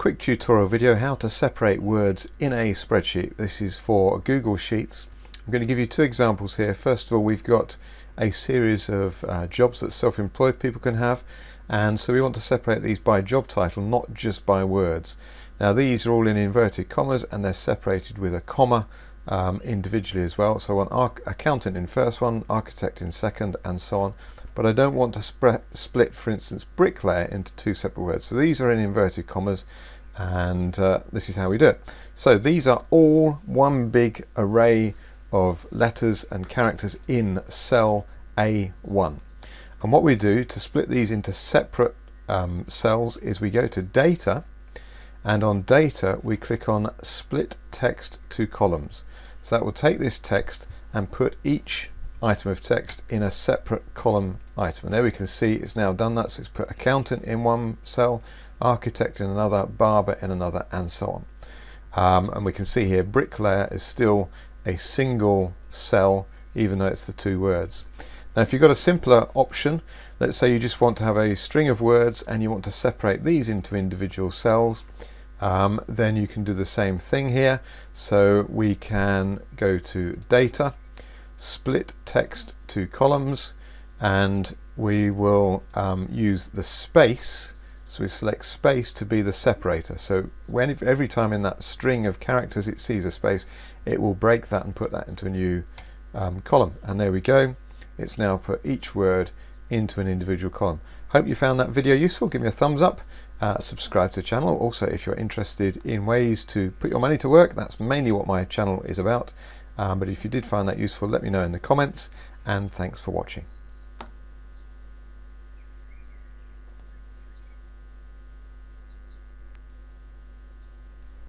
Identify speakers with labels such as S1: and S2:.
S1: quick tutorial video how to separate words in a spreadsheet. This is for Google Sheets. I'm going to give you two examples here. First of all, we've got a series of jobs that self-employed people can have, and so we want to separate these by job title, not just by words. Now these are all in inverted commas and they're separated with a comma individually as well. So I want accountant in first one, architect in second, and so on. But I don't want to split, for instance, bricklayer into two separate words. So these are in inverted commas, and this is how we do it. So these are all one big array of letters and characters in cell A1. And what we do to split these into separate cells is we go to data, and on data we click on split text to columns. So that will take this text and put each item of text in a separate column item, and there we can see it's now done that. So it's put accountant in one cell, architect in another, barber in another, and so on. And we can see here bricklayer is still a single cell even though it's the two words. Now if you've got a simpler option, let's say you just want to have a string of words and you want to separate these into individual cells, then you can do the same thing here. So we can go to data, split text to columns, and we will use the space. So we select space to be the separator. So every time in that string of characters it sees a space, it will break that and put that into a new column. And there we go. It's now put each word into an individual column. Hope you found that video useful. Give me a thumbs up. Subscribe to the channel. Also, if you're interested in ways to put your money to work, that's mainly what my channel is about. But if you did find that useful, let me know in the comments, and thanks for watching.